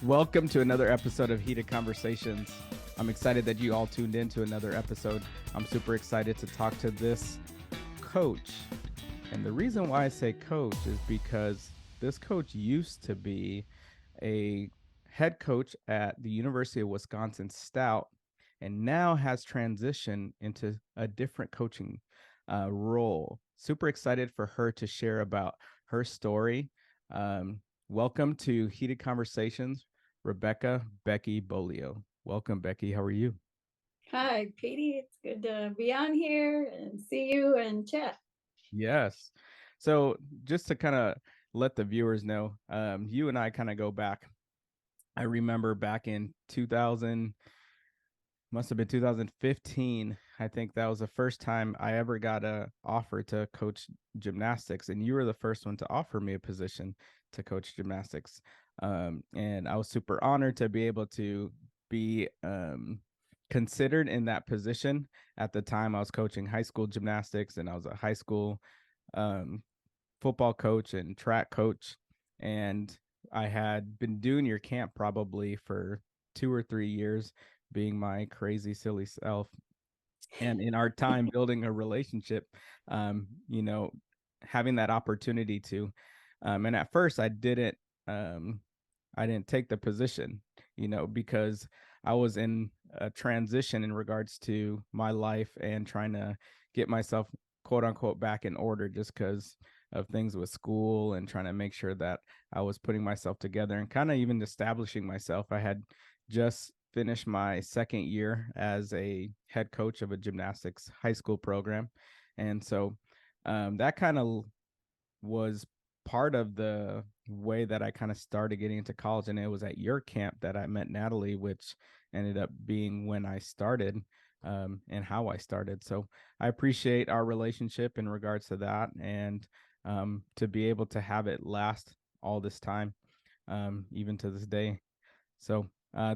Welcome to another episode of Heated Conversations. I'm excited that you all tuned in to another episode. I'm super excited to talk to this coach. And the reason why I say coach is because this coach used to be a head coach at the University of Wisconsin Stout and now has transitioned into a different coaching role. Super excited for her to share about her story. Welcome to Heated Conversations, Becky Beaulieu. Welcome, Becky. How are you? Hi, Katie. It's good to be on here and see you and chat. Yes. So just to kind of let the viewers know, you and I kind of go back. I remember back in 2000, must have been 2015. I think that was the first time I ever got a offer to coach gymnastics, and you were the first one to offer me a position to coach gymnastics. And I was super honored to be able to be considered in that position. At the time, I was coaching high school gymnastics, and I was a high school football coach and track coach. And I had been doing your camp probably for 2 or 3 years, being my crazy, silly self. And in our time building a relationship, you know, having that opportunity to, and at first I didn't take the position, because I was in a transition in regards to my life and trying to get myself quote unquote back in order just because of things with school and trying to make sure that I was putting myself together and kind of even establishing myself. I had just finished my second year as a head coach of a gymnastics high school program. And so that kind of was part of the way that I kind of started getting into college. And it was at your camp that I met Natalie, which ended up being when I started and how I started. So I appreciate our relationship in regards to that, and to be able to have it last all this time, even to this day. So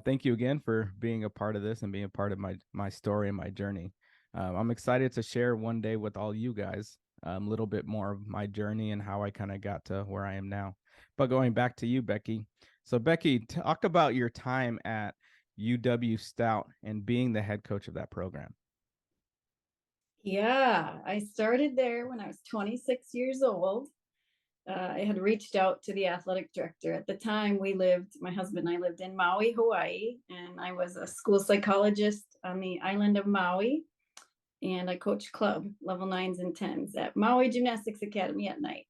thank you again for being a part of this and being a part of my story and my journey. I'm excited to share one day with all you guys a little bit more of my journey and how I kind of got to where I am now. But going back to you, Becky. So Becky, talk about your time at UW Stout and being the head coach of that program. Yeah, I started there when I was 26 years old. I had reached out to the athletic director. At the time, my husband and I lived in Maui, Hawaii, and I was a school psychologist on the island of Maui. And I coached club level 9s and 10s at Maui Gymnastics Academy at night.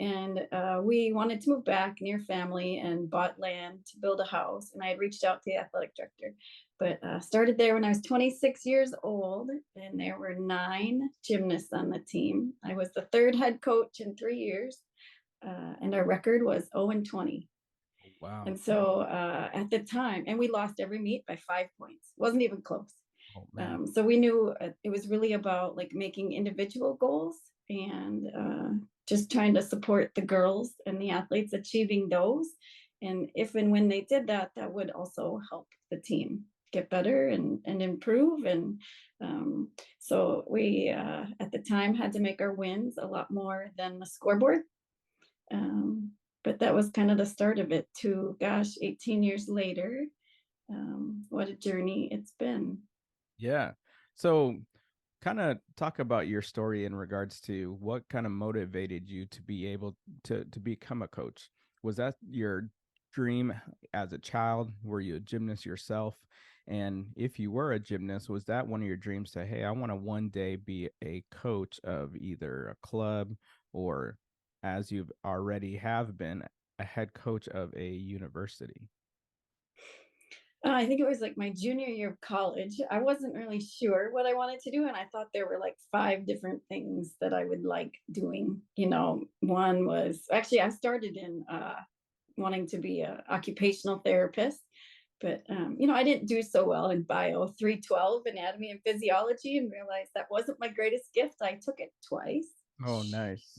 And we wanted to move back near family and bought land to build a house. And I had reached out to the athletic director, but started there when I was 26 years old. And there were 9 gymnasts on the team. I was the third head coach in 3 years. And our record was 0-20. Wow. And so at the time, and we lost every meet by 5 points. Wasn't even close. Oh, man. So we knew it was really about like making individual goals and just trying to support the girls and the athletes achieving those. And if and when they did that, that would also help the team get better and improve. And so we, at the time, had to make our wins a lot more than the scoreboard. But that was kind of the start of it too. Gosh, 18 years later, what a journey it's been. Yeah. So kind of talk about your story in regards to what kind of motivated you to be able to become a coach. Was that your dream as a child? Were you a gymnast yourself? And if you were a gymnast, was that one of your dreams to, hey, I want to one day be a coach of either a club or, as you've already have been, a head coach of a university? I think it was like my junior year of college. I wasn't really sure what I wanted to do. And I thought there were like 5 different things that I would like doing. One was actually, I started in wanting to be an occupational therapist. But, I didn't do so well in bio 312, anatomy and physiology, and realized that wasn't my greatest gift. I took it twice. Oh, nice.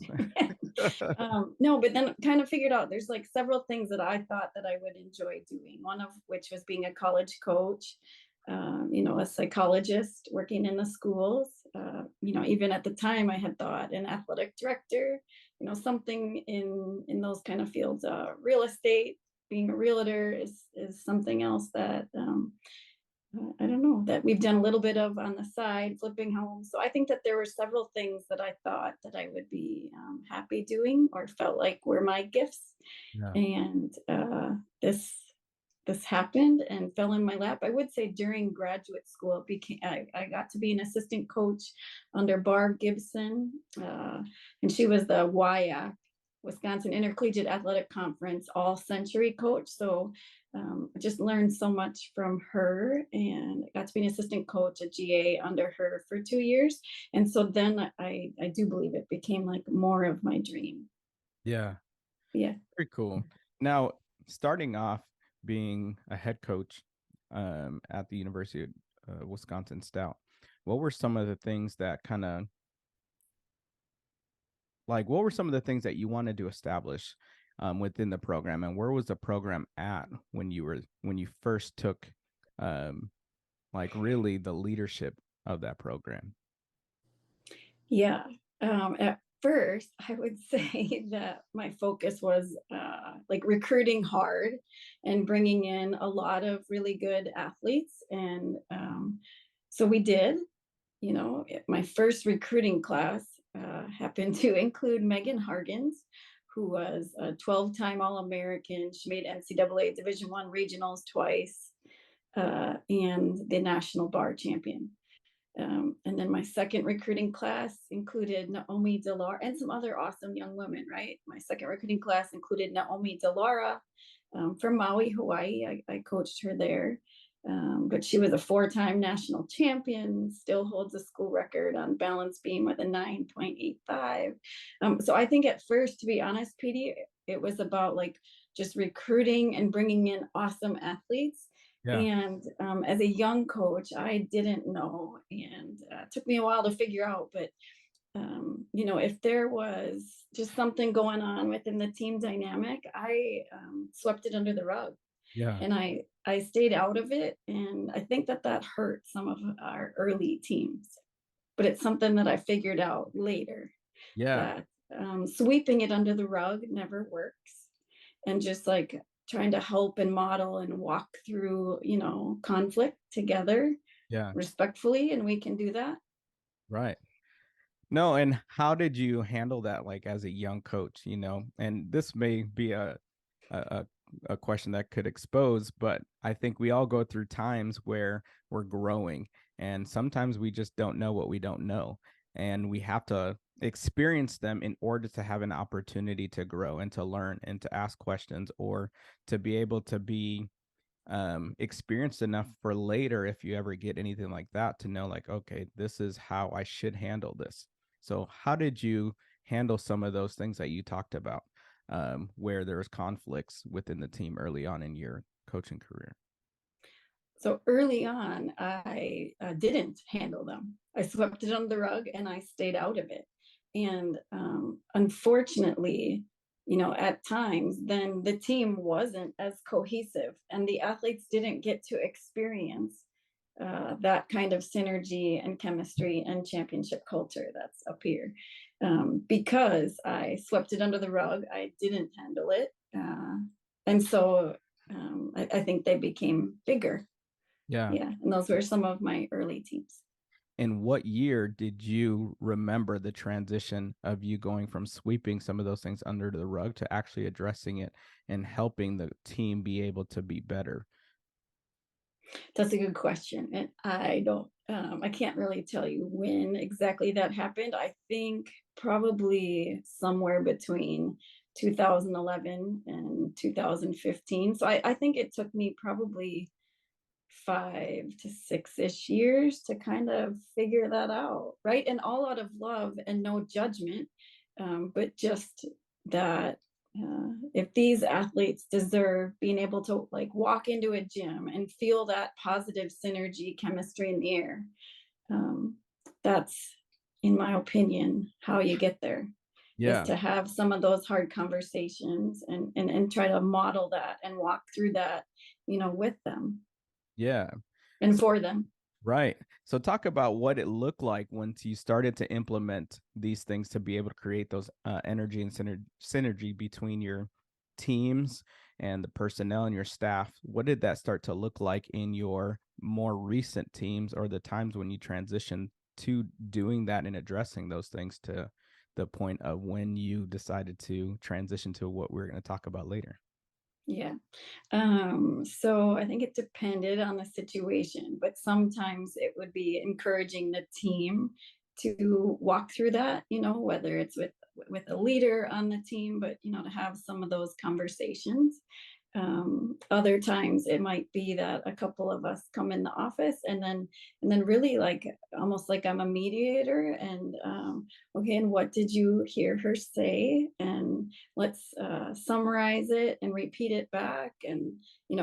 No, but then kind of figured out there's like several things that I thought that I would enjoy doing. One of which was being a college coach, a psychologist working in the schools. Even at the time I had thought an athletic director, something in those kind of fields, real estate, being a realtor is something else that I don't know, that we've done a little bit of on the side, flipping homes. So I think that there were several things that I thought that I would be happy doing or felt like were my gifts. Yeah. And this happened and fell in my lap. I would say during graduate school, it became I got to be an assistant coach under Barb Gibson, and she was the WIAC, Wisconsin Intercollegiate Athletic Conference All Century coach. So I just learned so much from her, and I got to be an assistant coach at GA under her for 2 years. And so then I do believe it became like more of my dream. Yeah. Yeah. Very cool. Now, starting off being a head coach at the University of Wisconsin Stout, what were some of the things that kind of what were some of the things that you wanted to establish within the program, and where was the program at when you first took really the leadership of that program? Yeah. At first, I would say that my focus was like recruiting hard and bringing in a lot of really good athletes. And so we did, my first recruiting class happened to include Megan Hargens, who was a 12-time All-American. She made NCAA Division I regionals twice, and the national bar champion. And then my second recruiting class included Naomi Delara and some other awesome young women, right? My second recruiting class included Naomi Delara from Maui, Hawaii. I coached her there. But she was a 4-time national champion, still holds a school record on balance beam with a 9.85. So I think at first, to be honest, PD, it was about like just recruiting and bringing in awesome athletes. Yeah. And as a young coach, I didn't know, and it took me a while to figure out. But if there was just something going on within the team dynamic, I swept it under the rug, Yeah. and I stayed out of it. And I think that hurt some of our early teams. But it's something that I figured out later, Yeah. that sweeping it under the rug never works, and just like trying to help and model and walk through conflict together Yeah. respectfully, and we can do that. Right. No, and how did you handle that as a young coach, And this may be a a question that could expose, but I think we all go through times where we're growing, and sometimes we just don't know what we don't know, and we have to experience them in order to have an opportunity to grow and to learn and to ask questions, or to be able to be experienced enough for later, if you ever get anything like that, to know okay, this is how I should handle this. So how did you handle some of those things that you talked about, where there was conflicts within the team early on in your coaching career? So early on, I didn't handle them. I swept it under the rug and I stayed out of it. And unfortunately, at times, then the team wasn't as cohesive, and the athletes didn't get to experience that kind of synergy and chemistry and championship culture that's up here. Because I swept it under the rug, I didn't handle it. And so I think they became bigger. Yeah. Yeah, and those were some of my early teams. In what year did you remember the transition of you going from sweeping some of those things under the rug to actually addressing it and helping the team be able to be better? That's a good question, and I can't really tell you when exactly that happened. I think probably somewhere between 2011 and 2015. So I think it took me probably 5 to 6-ish years to kind of figure that out, right? And all out of love and no judgment, but just that if these athletes deserve being able to like walk into a gym and feel that positive synergy chemistry in the air, um, that's, in my opinion, how you get there, is Yeah. to have some of those hard conversations and try to model that and walk through that, with them Yeah. and So for them. right. So talk about what it looked like once you started to implement these things to be able to create those energy and synergy between your teams, and the personnel and your staff, what did that start to look like in your more recent teams, or the times when you transitioned to doing that and addressing those things to the point of when you decided to transition to what we're going to talk about later? Yeah. So I think it depended on the situation, but sometimes it would be encouraging the team to walk through that, whether it's with a leader on the team, but to have some of those conversations. Other times it might be that a couple of us come in the office, and then really, like, almost like I'm a mediator, and okay, and what did you hear her say, and let's summarize it and repeat it back, and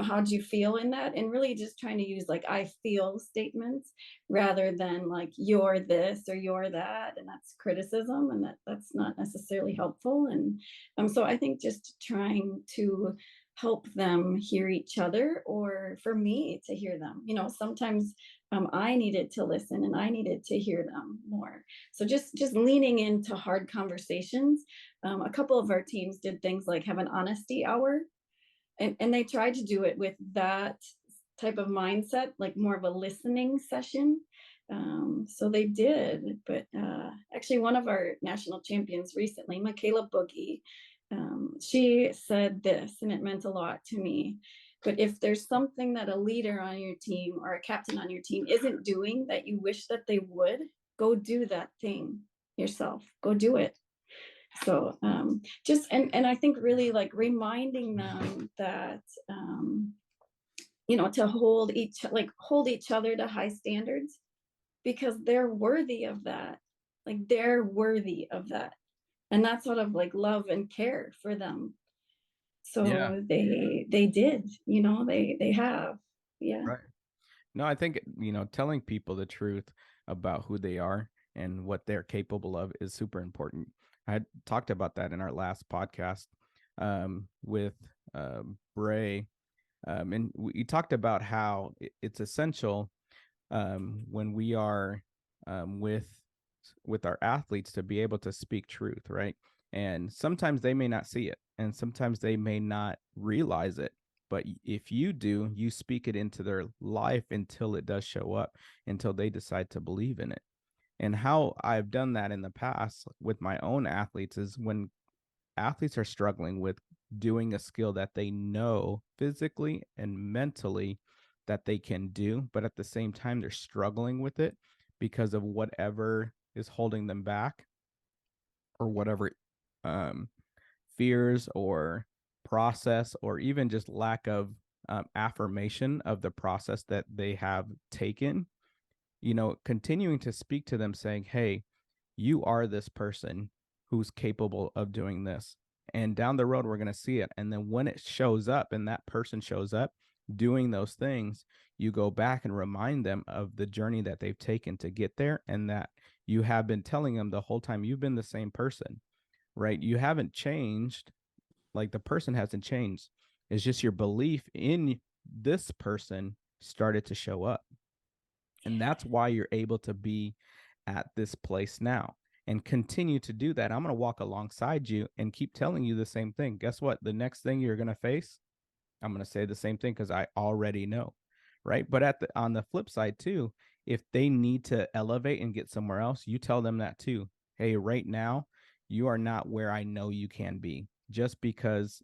how do you feel in that, and really just trying to use like I feel statements rather than like you're this or you're that, and that's criticism, and that's not necessarily helpful. And so I think just trying to help them hear each other, or for me to hear them. Sometimes I needed to listen and I needed to hear them more. So just leaning into hard conversations. A couple of our teams did things like have an honesty hour, and they tried to do it with that type of mindset, like more of a listening session. So they did, but actually, one of our national champions recently, Michaela Boogie, she said this, and it meant a lot to me. But if there's something that a leader on your team or a captain on your team isn't doing that you wish that they would, go do that thing yourself. Go do it. So just and I think really like reminding them that to hold each other to high standards, because they're worthy of that. Like, they're worthy of that. And that's sort of like love and care for them. Yeah, So they did, they have. Yeah. right. No, I think, telling people the truth about who they are and what they're capable of is super important. I had talked about that in our last podcast with Bray. And we talked about how it's essential when we are with our athletes to be able to speak truth, right? And sometimes they may not see it, and sometimes they may not realize it. But if you do, you speak it into their life until it does show up, until they decide to believe in it. And how I've done that in the past with my own athletes is when athletes are struggling with doing a skill that they know physically and mentally that they can do, but at the same time, they're struggling with it because of whatever is holding them back, or whatever um, fears or process, or even just lack of affirmation of the process that they have taken. Continuing to speak to them saying, hey, you are this person who's capable of doing this. And down the road, we're going to see it. And then when it shows up and that person shows up doing those things, you go back and remind them of the journey that they've taken to get there, and that you have been telling them the whole time you've been the same person, right? You haven't changed. Like, the person hasn't changed. It's just your belief in this person started to show up. And that's why you're able to be at this place now and continue to do that. I'm going to walk alongside you and keep telling you the same thing. Guess what? The next thing you're going to face, I'm going to say the same thing because I already know. Right. But on the flip side, too, if they need to elevate and get somewhere else, you tell them that too. Hey, right now, you are not where I know you can be, just because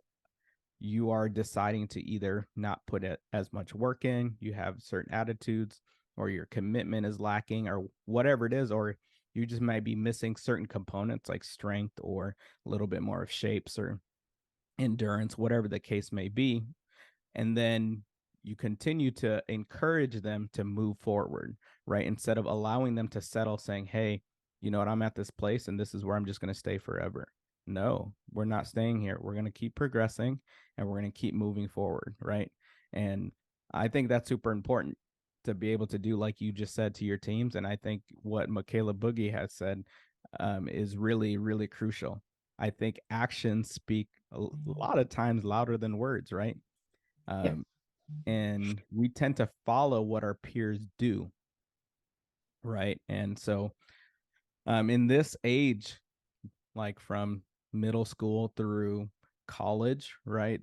you are deciding to either not put as much work in, you have certain attitudes, or your commitment is lacking, or whatever it is, or you just might be missing certain components like strength, or a little bit more of shapes or endurance, whatever the case may be. And then you continue to encourage them to move forward, right? Instead of allowing them to settle, saying, hey, you know what, I'm at this place and this is where I'm just going to stay forever. No, we're not staying here. We're going to keep progressing, and we're going to keep moving forward, right? And I think that's super important to be able to do, like you just said, to your teams. And I think what Michaela Boogie has said is really, really crucial. I think actions speak a lot of times louder than words, right? Yep. Um, and we tend to follow what our peers do, right? And so in this age, like from middle school through college, right,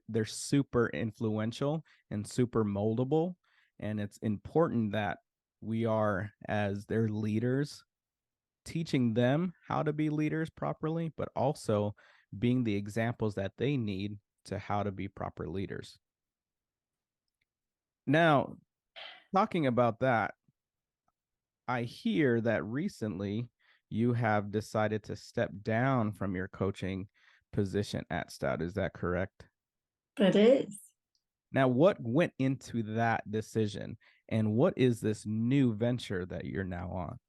they're super influential and super moldable. And it's important that we are, as their leaders, teaching them how to be leaders properly, but also being the examples that they need to how to be proper leaders. Now, talking about that, I hear that recently you have decided to step down from your coaching position at Stout. Is that correct? It is. Now, what went into that decision, and what is this new venture that you're now on?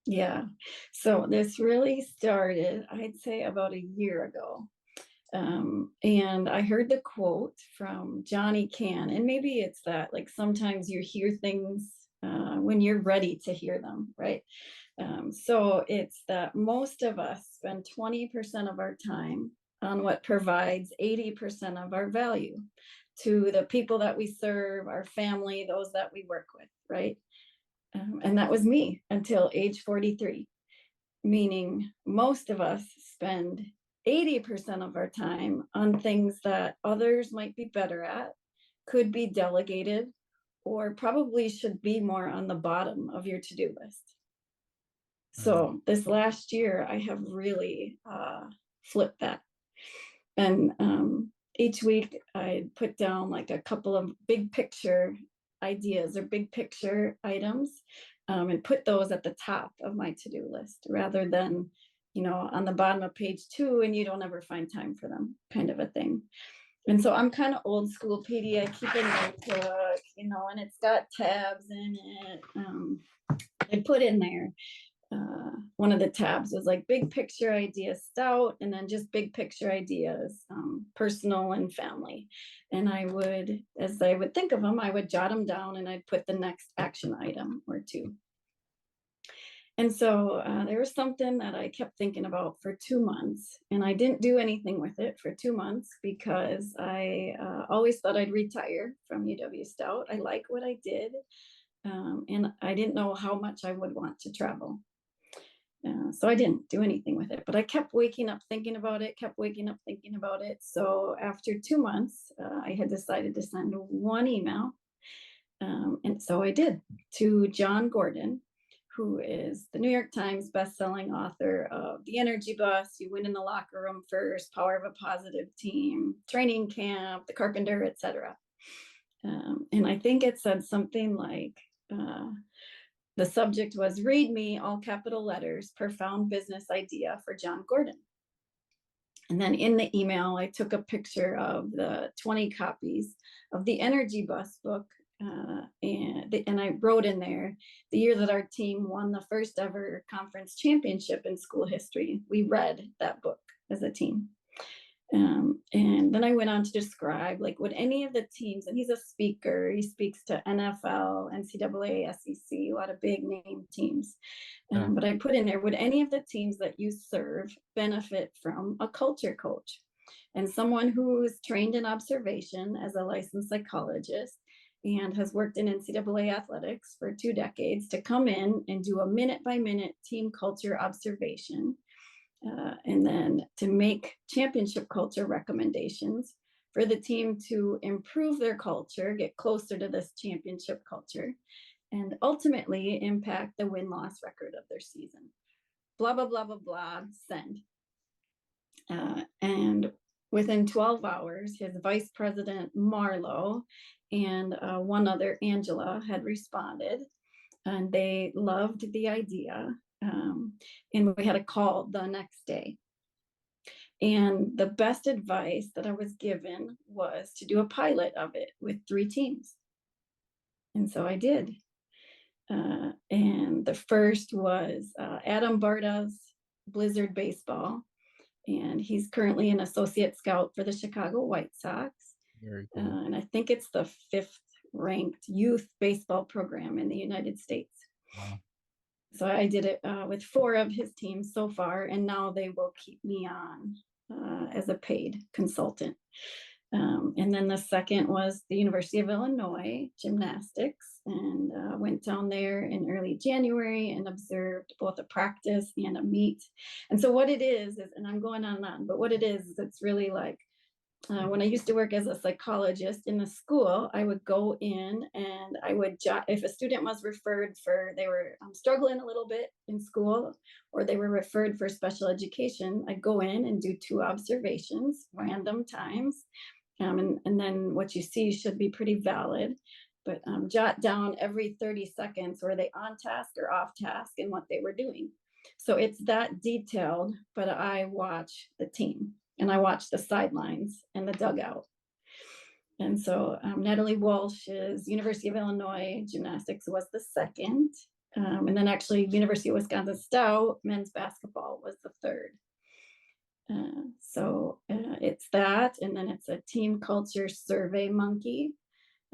Yeah. So this really started, I'd say, about a year ago. And I heard the quote from Johnny Can, and maybe it's that like sometimes you hear things when you're ready to hear them, right? So it's that most of us spend 20% of our time on what provides 80% of our value to the people that we serve, our family, those that we work with, right? And that was me until age 43, meaning most of us spend 80% of our time on things that others might be better at, could be delegated, or probably should be more on the bottom of your to-do list. Mm. So this last year, I have really flipped that. And each week I put down like a couple of big picture ideas or big picture items, and put those at the top of my to-do list rather than, on the bottom of page 2 and you don't ever find time for them, kind of a thing. And so I'm kind of old school, PD. I keep a notebook, and it's got tabs in it. I put in there, one of the tabs was like big picture ideas Stout, and then just big picture ideas, personal and family. And I would, as I would think of them, I would jot them down and I'd put the next action item or two. And so there was something that I kept thinking about for 2 months, and I didn't do anything with it for 2 months because I always thought I'd retire from UW Stout. I like what I did, and I didn't know how much I would want to travel. So I didn't do anything with it, but I kept waking up thinking about it, kept waking up thinking about it. So after 2 months, I had decided to send one email. And so I did, to John Gordon, who is the New York Times bestselling author of The Energy Bus, You Win in the Locker Room First, Power of a Positive Team, Training Camp, The Carpenter, etc. And I think it said something like, the subject was "Read Me," all capital letters, profound business idea for John Gordon. And then in the email, I took a picture of the 20 copies of the Energy Bus book. And I wrote in there, the year that our team won the first ever conference championship in school history, we read that book as a team. And then I went on to describe, like, would any of the teams, and he's a speaker, he speaks to NFL, NCAA, SEC, a lot of big name teams. But I put in there, would any of the teams that you serve benefit from a culture coach and someone who's trained in observation as a licensed psychologist and has worked in NCAA athletics for 2 decades to come in and do a minute by minute team culture observation, and then to make championship culture recommendations for the team to improve their culture, get closer to this championship culture, and ultimately impact the win-loss record of their season. Blah, blah, blah, blah, blah, send. And within 12 hours, his vice president, Marlo, and one other, Angela, had responded, and they loved the idea. And we had a call the next day. And the best advice that I was given was to do a pilot of it with 3 teams. And so I did. And the first was Adam Barda's Blizzard Baseball. And he's currently an associate scout for the Chicago White Sox. Very cool. And I think it's the 5th ranked youth baseball program in the United States. Wow. So I did it with 4 of his teams so far, and now they will keep me on as a paid consultant. And then the second was the University of Illinois gymnastics, and went down there in early January and observed both a practice and a meet. And so what it is, and I'm going on and on, but what it is it's really like When I used to work as a psychologist in a school, I would go in and I would if a student was referred for they were struggling a little bit in school, or they were referred for special education, I'd go in and do 2 observations, random times, and then what you see should be pretty valid. But jot down every 30 seconds were they on task or off task and what they were doing. So it's that detailed, but I watch the team and I watch the sidelines and the dugout. And so Natalie Walsh's University of Illinois gymnastics was the second. And then actually University of Wisconsin Stout men's basketball was the third. It's that, and then it's a team culture survey monkey.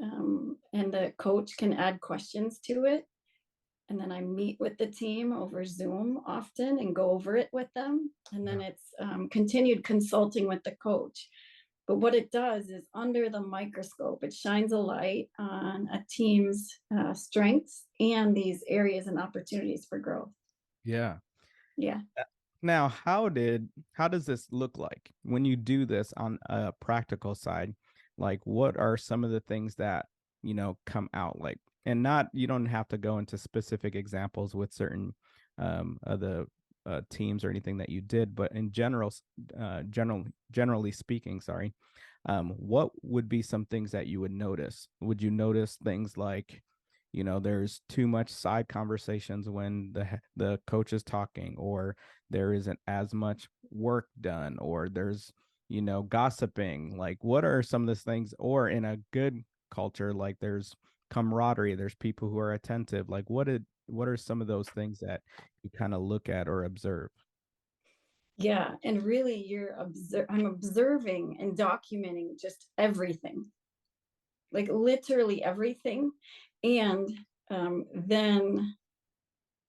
And the coach can add questions to it. And then I meet with the team over Zoom often and go over it with them. And then it's continued consulting with the coach. But what it does is under the microscope, it shines a light on a team's strengths and these areas and opportunities for growth. Yeah. Yeah. Now, how does this look like when you do this on a practical side? Like, what are some of the things that, come out like, and not, you don't have to go into specific examples with certain of the teams or anything that you did, but in generally speaking, sorry, what would be some things that you would notice? Would you notice things like, there's too much side conversations when the coach is talking, or there isn't as much work done, or there's, gossiping? Like, what are some of those things? Or in a good culture, like there's camaraderie, there's people who are attentive. Like, what are some of those things that you kind of look at or observe? Yeah. And really I'm observing and documenting just everything, like literally everything. And then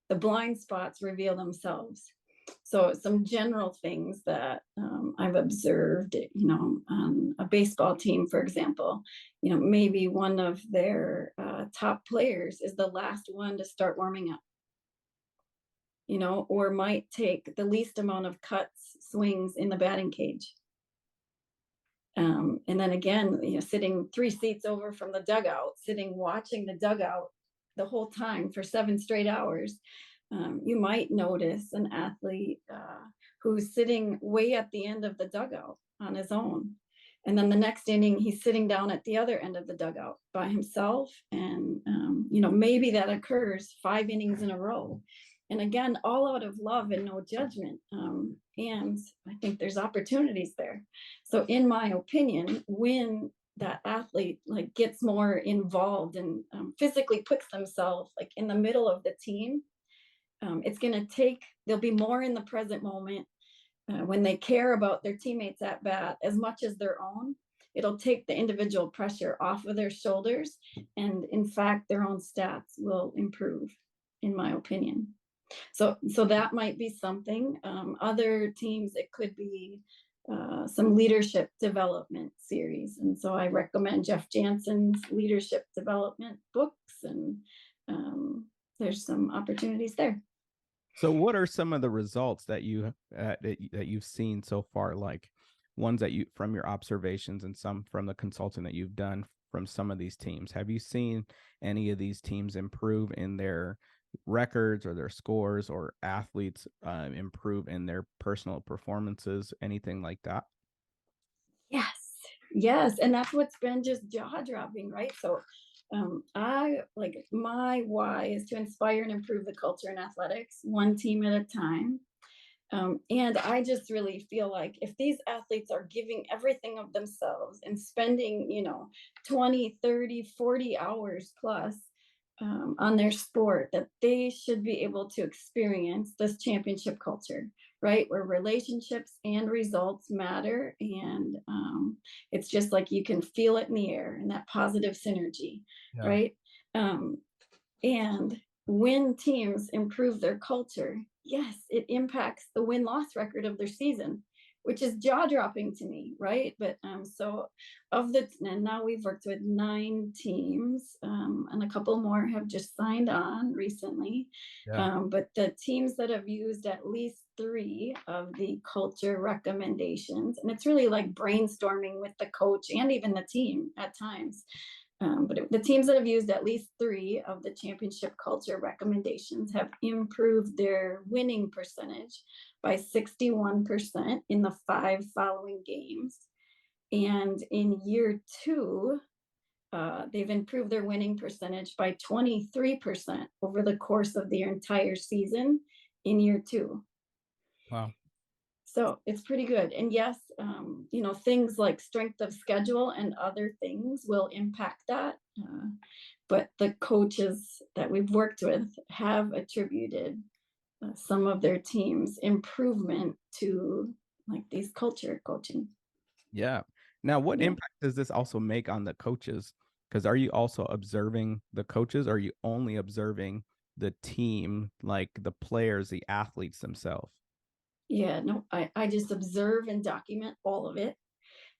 the blind spots reveal themselves. So some general things that I've observed, on a baseball team, for example, maybe one of their top players is the last one to start warming up, or might take the least amount of cuts, swings in the batting cage. And then again, sitting 3 seats over from the dugout, sitting watching the dugout the whole time for 7 straight hours. You might notice an athlete who's sitting way at the end of the dugout on his own. And then the next inning, he's sitting down at the other end of the dugout by himself. And, maybe that occurs 5 innings in a row. And again, all out of love and no judgment. And I think there's opportunities there. So in my opinion, when that athlete like gets more involved and physically puts themselves like in the middle of the team, it's going to they'll be more in the present moment. When they care about their teammates at bat as much as their own, it'll take the individual pressure off of their shoulders. And in fact, their own stats will improve, in my opinion. So that might be something. Other teams, it could be some leadership development series. And so I recommend Jeff Jansen's leadership development books, and there's some opportunities there. So what are some of the results that you've seen so far, like ones that you from your observations and some from the consulting that you've done from some of these teams? Have you seen any of these teams improve in their records or their scores, or athletes improve in their personal performances, anything like that? Yes, and that's what's been just jaw-dropping, right? So I like my why is to inspire and improve the culture in athletics, one team at a time. And I just really feel like if these athletes are giving everything of themselves and spending, 20, 30, 40 hours plus on their sport, that they should be able to experience this championship culture, right? Where relationships and results matter. And it's just like you can feel it in the air and that positive synergy, Yeah. right? And when teams improve their culture, yes, it impacts the win-loss record of their season. which is jaw dropping to me, right? But so and now we've worked with 9 teams, and a couple more have just signed on recently. Yeah. But the teams that have used at least 3 of the culture recommendations, and it's really like brainstorming with the coach and even the team at times. The teams that have used at least 3 of the championship culture recommendations have improved their winning percentage by 61% in the 5 following games. And in year 2, they've improved their winning percentage by 23% over the course of their entire season in year 2. Wow. So it's pretty good. And yes, things like strength of schedule and other things will impact that. But the coaches that we've worked with have attributed some of their team's improvement to like these culture coaching. Yeah. Now, what Yeah. impact does this also make on the coaches? Because are you also observing the coaches? Or are you only observing the team, like the players, the athletes themselves? Yeah. No, I just observe and document all of it.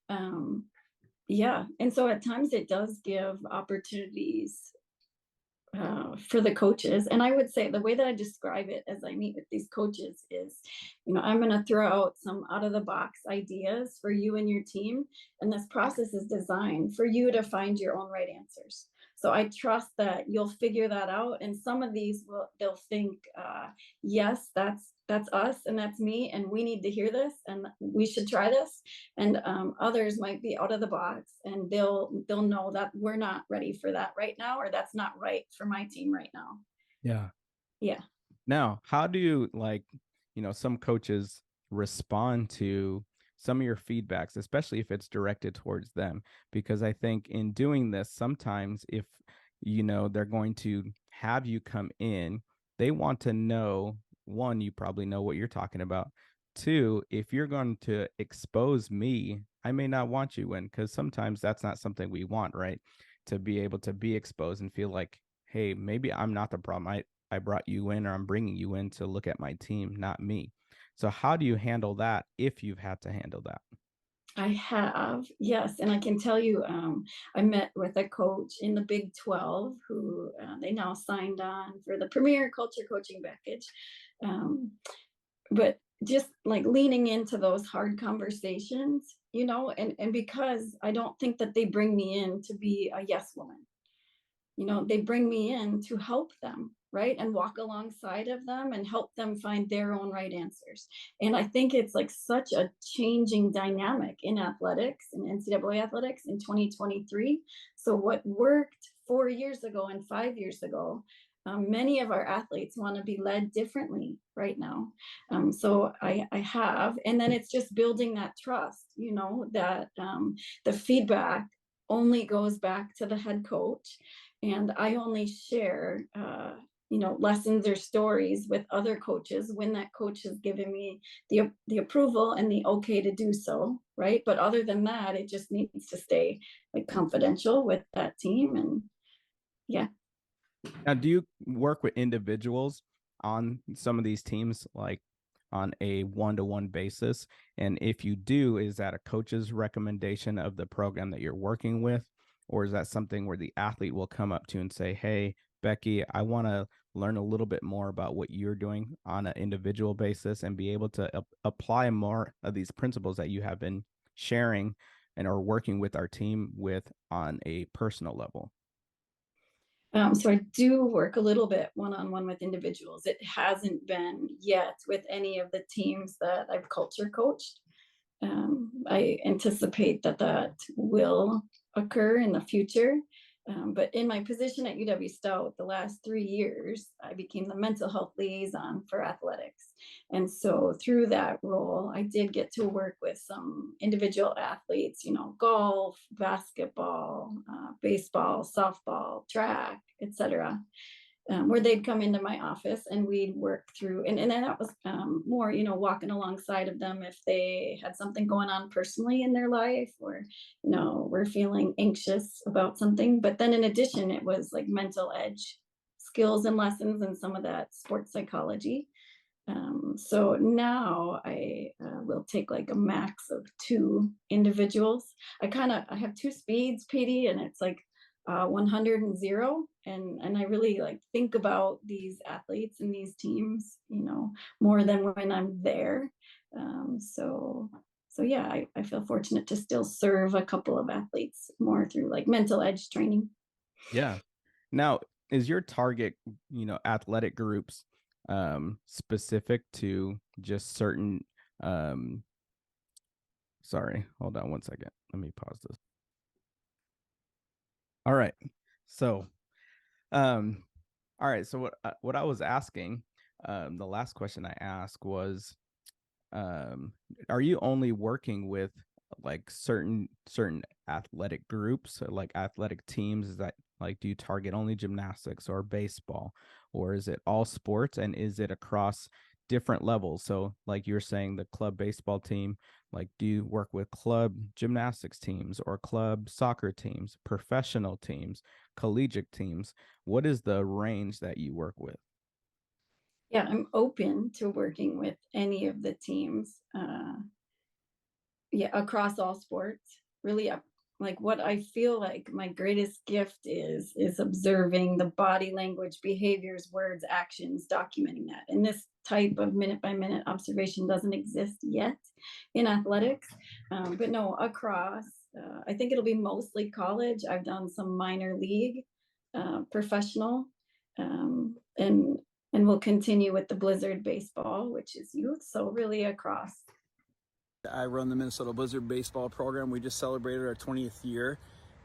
Um, yeah. And so at times it does give opportunities for the coaches. And I would say the way that I describe it as I meet with these coaches is, I'm going to throw out some out of the box ideas for you and your team. And this process is designed for you to find your own right answers. So I trust that you'll figure that out. And some of these they'll think, yes, that's us and that's me, and we need to hear this, and we should try this. And others might be out of the box, and they'll know that we're not ready for that right now, or that's not right for my team right now. Yeah. Yeah. Now, how do you some coaches respond to some of your feedbacks, especially if it's directed towards them? Because I think in doing this, sometimes if they're going to have you come in, they want to know, one, you probably know what you're talking about. Two, if you're going to expose me, I may not want you in, because sometimes that's not something we want, right? To be able to be exposed and feel like, hey, maybe I'm not the problem. I brought you in, or I'm bringing you in to look at my team, not me. So how do you handle that if you've had to handle that? I have, yes, and I can tell you, I met with a coach in the Big 12 who they now signed on for the Premier Culture Coaching Package. Um, but just like leaning into those hard conversations, and because I don't think that they bring me in to be a yes woman. They bring me in to help them, right, and walk alongside of them and help them find their own right answers. And I think it's like such a changing dynamic in athletics and ncaa athletics in 2023. So what worked 4 years ago and 5 years ago, many of our athletes want to be led differently right now. So I have, and then it's just building that trust, that the feedback only goes back to the head coach, and I only share lessons or stories with other coaches when that coach has given me the approval and the okay to do so, right? But other than that, it just needs to stay like confidential with that team. And yeah. Now, do you work with individuals on some of these teams, like on a one-to-one basis? And if you do, is that a coach's recommendation of the program that you're working with? Or is that something where the athlete will come up to and say, hey, Becky, I want to learn a little bit more about what you're doing on an individual basis and be able to apply more of these principles that you have been sharing and are working with our team with on a personal level? So I do work a little bit one-on-one with individuals. It hasn't been yet with any of the teams that I've culture coached. I anticipate that will occur in the future. But in my position at UW Stout, the last 3 years, I became the mental health liaison for athletics. And so through that role, I did get to work with some individual athletes, golf, basketball, baseball, softball, track, etc., where they'd come into my office and we'd work through, and then that was more, walking alongside of them if they had something going on personally in their life, or, we're feeling anxious about something. But then in addition, it was like mental edge skills and lessons and some of that sports psychology. So now I will take like a max of 2 individuals. I have 2 speeds, PD, and it's like 100 and 0. And I really like think about these athletes and these teams, more than when I'm there. So yeah, I feel fortunate to still serve a couple of athletes more through like mental edge training. Yeah. Now, is your target, athletic groups specific to just certain sorry, hold on one second. Let me pause this. All right. So, um all right, so what I was asking, the last question I asked was, um are you only working with like certain athletic groups or like athletic teams? Is that like, do you target only gymnastics or baseball, or is it all sports, and is it across different levels? So like you're saying, the club baseball team, like do you work with club gymnastics teams or club soccer teams, professional teams, collegiate teams? What is the range that you work with? Yeah, I'm open to working with any of the teams. Yeah, across all sports, really. Like what I feel like my greatest gift is observing the body language, behaviors, words, actions, documenting that. And this type of minute by minute observation doesn't exist yet in athletics. But no, across, I think it'll be mostly college. I've done some minor league, professional, and we'll continue with the Blizzard baseball, which is youth, so really across. I run the Minnesota Blizzard baseball program. We just celebrated our 20th year.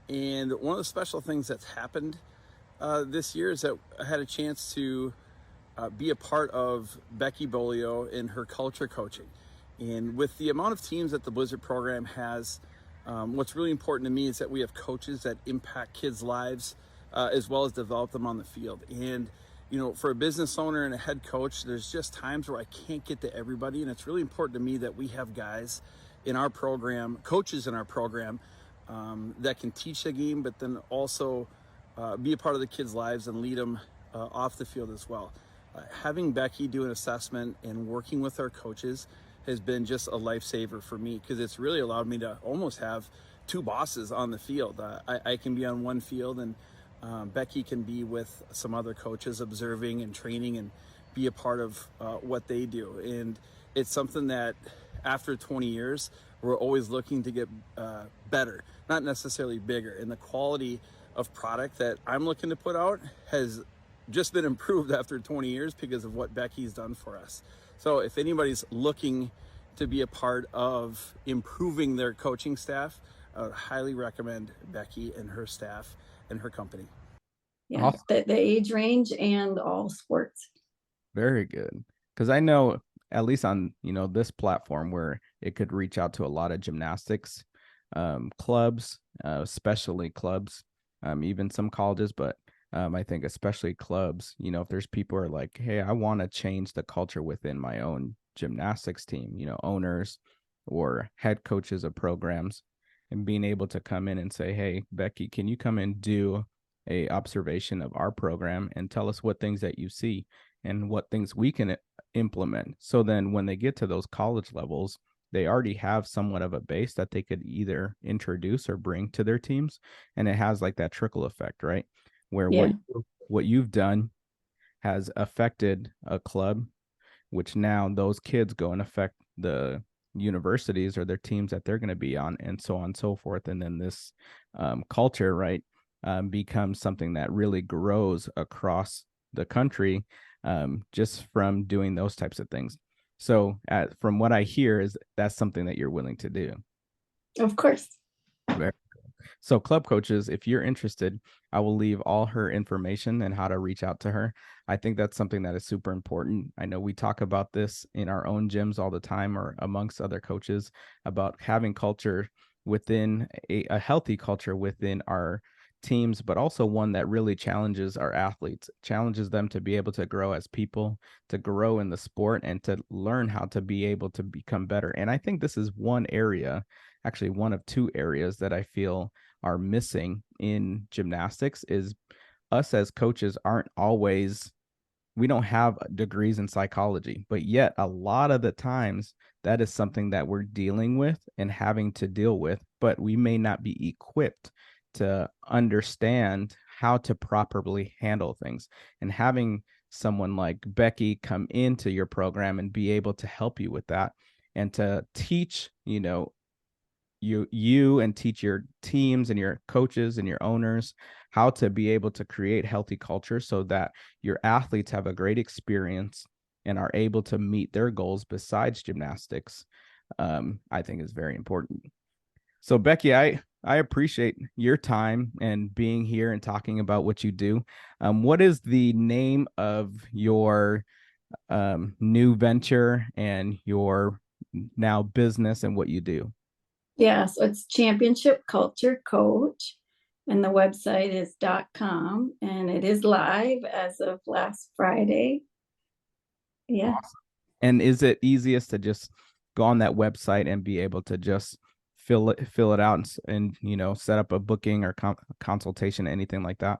And one of the special things that's happened this year is that I had a chance to be a part of Becky Beaulieu in her culture coaching. And with the amount of teams that the Blizzard program has, what's really important to me is that we have coaches that impact kids' lives as well as develop them on the field. And for a business owner and a head coach, there's just times where I can't get to everybody. And it's really important to me that we have guys in our program, coaches in our program, that can teach the game, but then also be a part of the kids' lives and lead them off the field as well. Having Becky do an assessment and working with our coaches has been just a lifesaver for me, because it's really allowed me to almost have 2 bosses on the field. I can be on one field, and Becky can be with some other coaches observing and training and be a part of what they do. And it's something that after 20 years, we're always looking to get better, not necessarily bigger. And the quality of product that I'm looking to put out has just been improved after 20 years because of what Becky's done for us. So if anybody's looking to be a part of improving their coaching staff, I would highly recommend Becky and her staff and her company. Yeah, Awesome. the age range and all sports. Very good. Because I know, at least on, this platform, where it could reach out to a lot of gymnastics clubs, especially clubs, even some colleges, but I think especially clubs, if there's people who are like, hey, I want to change the culture within my own gymnastics team, owners or head coaches of programs, and being able to come in and say, hey, Becky, can you come and do a observation of our program and tell us what things that you see and what things we can implement? So then when they get to those college levels, they already have somewhat of a base that they could either introduce or bring to their teams. And it has like that trickle effect, right? Where Yeah. what you've done has affected a club, which now those kids go and affect the universities or their teams that they're going to be on, and so on and so forth. And then this culture, right, becomes something that really grows across the country, just from doing those types of things. So from what I hear, is that's something that you're willing to do. Of course. Very. So, club coaches, if you're interested, I will leave all her information and how to reach out to her. I think that's something that is super important. I know we talk about this in our own gyms all the time, or amongst other coaches, about having culture within a healthy culture within our teams, but also one that really challenges our athletes, challenges them to be able to grow as people, to grow in the sport, and to learn how to be able to become better. And I think this is one area, actually one of 2 areas, that I feel are missing in gymnastics. Is us as coaches aren't always we don't have degrees in psychology, but yet a lot of the times that is something that we're dealing with and having to deal with, but we may not be equipped to understand how to properly handle things. And having someone like Becky come into your program and be able to help you with that and to teach, you and teach your teams and your coaches and your owners how to be able to create healthy culture so that your athletes have a great experience and are able to meet their goals besides gymnastics, I think is very important. So Becky, I appreciate your time and being here and talking about what you do. What is the name of your new venture and your now business and what you do? Yeah, so it's Championship Culture Coach, and the website is .com, and it is live as of last Friday. Yeah. Awesome. And is it easiest to just go on that website and be able to just fill it out and set up a booking or consultation, anything like that?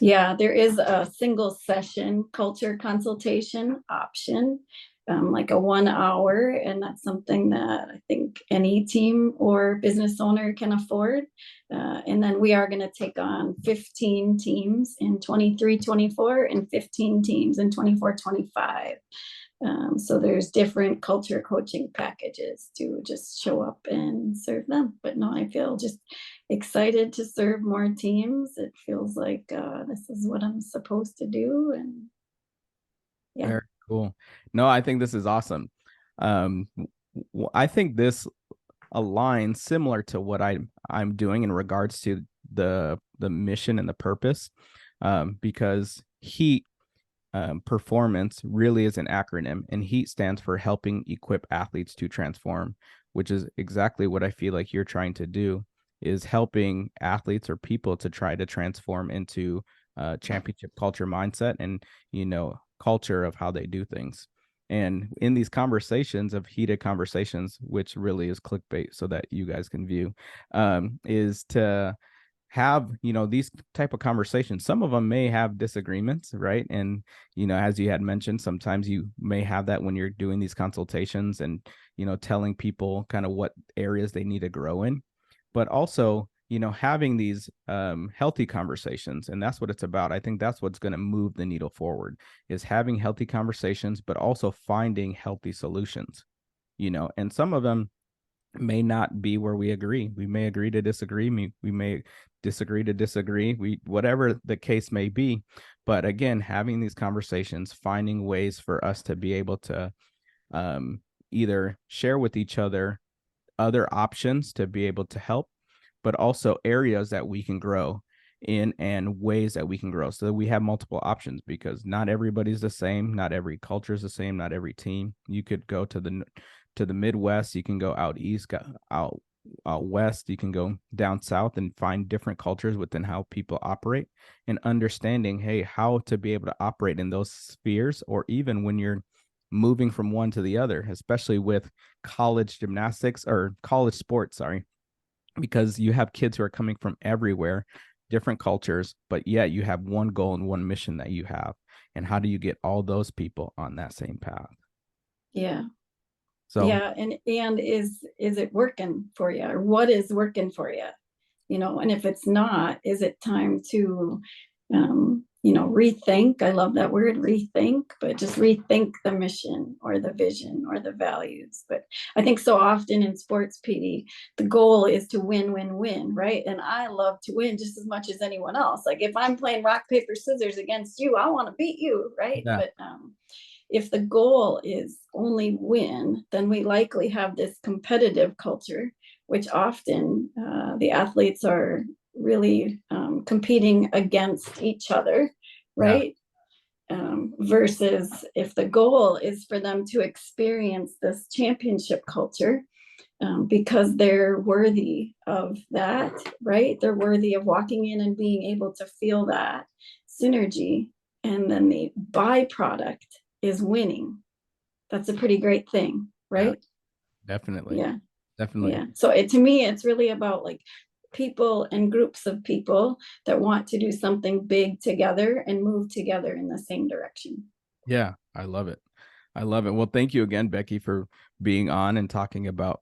Yeah, there is a single session culture consultation option, like a 1 hour, and that's something that I think any team or business owner can afford. And then we are going to take on 15 teams in 23-24 and 15 teams in 24-25. So there's different culture coaching packages to just show up and serve them. But no, I feel just excited to serve more teams. It feels like this is what I'm supposed to do. And yeah. Very cool. No, I think this is awesome. I think this aligns similar to what I'm doing in regards to the mission and the purpose, because heat performance really is an acronym, and HEAT stands for helping equip athletes to transform, which is exactly what I feel like you're trying to do, is helping athletes or people to try to transform into championship culture mindset and culture of how they do things. And in these conversations of heated conversations, which really is clickbait so that you guys can view, is to have these type of conversations. Some of them may have disagreements, right? And as you had mentioned, sometimes you may have that when you're doing these consultations and telling people kind of what areas they need to grow in, but also having these healthy conversations. And that's what it's about. I think that's what's going to move the needle forward, is having healthy conversations, but also finding healthy solutions. And some of them may not be where we agree. We may agree to disagree. We may disagree to disagree. Whatever the case may be. But again, having these conversations, finding ways for us to be able to either share with each other other options to be able to help, but also areas that we can grow in and ways that we can grow, so that we have multiple options, because not everybody's the same. Not every culture is the same. Not every team. You could go to the Midwest, you can go out east, out west, you can go down south and find different cultures within how people operate, and understanding, hey, how to be able to operate in those spheres, or even when you're moving from one to the other, especially with college gymnastics or college sports, sorry, because you have kids who are coming from everywhere, different cultures, but yet you have one goal and one mission that you have. And how do you get all those people on that same path? Yeah. So Yeah. And is it working for you, or what is working for you? And if it's not, is it time to rethink? I love that word, rethink, but just rethink the mission or the vision or the values. But I think so often in sports, PD, the goal is to win, win, win, right? And I love to win just as much as anyone else. Like if I'm playing rock, paper, scissors against you, I want to beat you, right? yeah, But if the goal is only win, then we likely have this competitive culture, which often the athletes are really competing against each other, yeah, right? Versus if the goal is for them to experience this championship culture, because they're worthy of that, right? They're worthy of walking in and being able to feel that synergy. And then the byproduct is winning. That's a pretty great thing, yeah, right? definitely, Yeah. definitely. Yeah. So to me, it's really about like people and groups of people that want to do something big together and move together in the same direction. Yeah, I love it. I love it. Well, thank you again, Becky, for being on and talking about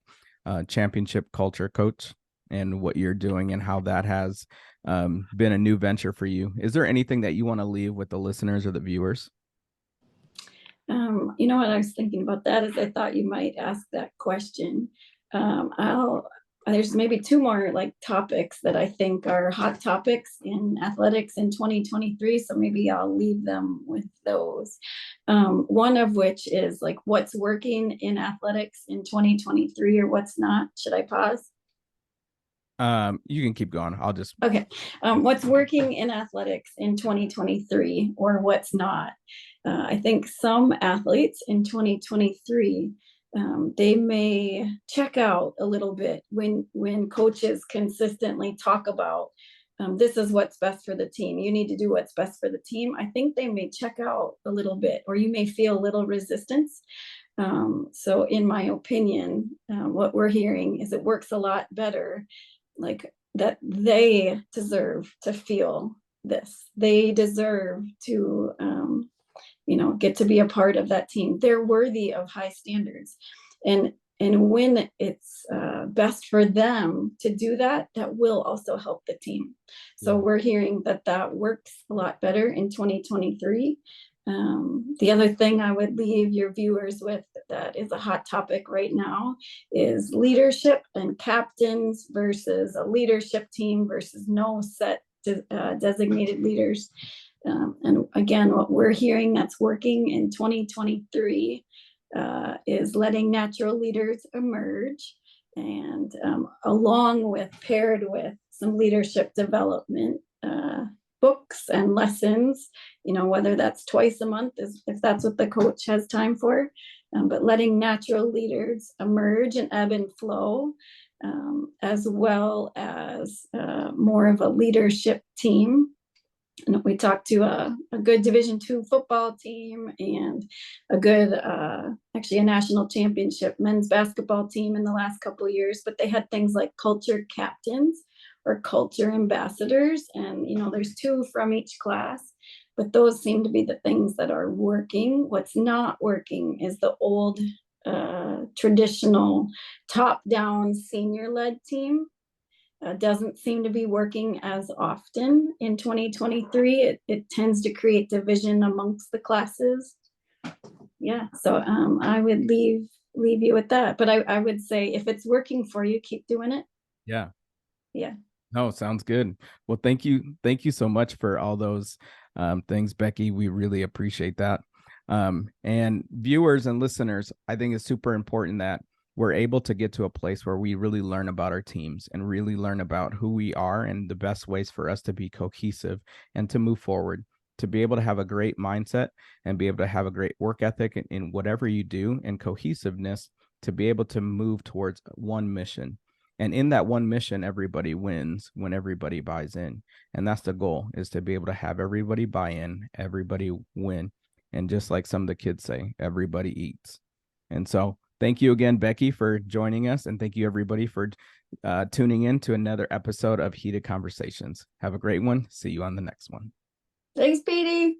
championship culture, coach, and what you're doing and how that has been a new venture for you. Is there anything that you want to leave with the listeners or the viewers? You know what I was thinking about that is I thought you might ask that question. There's maybe two more like topics that I think are hot topics in athletics in 2023. So maybe I'll leave them with those. One of which is like what's working in athletics in 2023 or what's not. Should I pause? You can keep going. I'll just okay. What's working in athletics in 2023 or what's not? I think some athletes in 2023 they may check out a little bit when coaches consistently talk about this is what's best for the team. You need to do what's best for the team. I think they may check out a little bit, or you may feel a little resistance. So in my opinion, what we're hearing is it works a lot better, like that they deserve to feel this. They deserve to get to be a part of that team. They're worthy of high standards. And when it's best for them to do that, that will also help the team. So we're hearing that works a lot better in 2023. The other thing I would leave your viewers with that is a hot topic right now is leadership and captains versus a leadership team versus no set designated leaders. And again, what we're hearing that's working in 2023 is letting natural leaders emerge, and paired with some leadership development books and lessons, whether that's twice a month if that's what the coach has time for, but letting natural leaders emerge and ebb and flow, as well as more of a leadership team. And we talked to a good Division II football team and a good, actually a national championship men's basketball team in the last couple of years, but they had things like culture captains or culture ambassadors. And, there's 2 from each class, but those seem to be the things that are working. What's not working is the old traditional top-down senior-led team. Doesn't seem to be working as often in 2023. It tends to create division amongst the classes. Yeah, so I would leave you with that. But I would say if it's working for you, keep doing it. Yeah. No, sounds good. Well, thank you so much for all those things, Becky. We really appreciate that. And viewers and listeners, I think it's super important that we're able to get to a place where we really learn about our teams and really learn about who we are and the best ways for us to be cohesive and to move forward, to be able to have a great mindset and be able to have a great work ethic in whatever you do, and cohesiveness to be able to move towards one mission. And in that one mission, everybody wins when everybody buys in. And that's the goal, is to be able to have everybody buy in, everybody win. And just like some of the kids say, everybody eats. And so thank you again, Becky, for joining us. And thank you, everybody, for tuning in to another episode of Heated Conversations. Have a great one. See you on the next one. Thanks, Petey.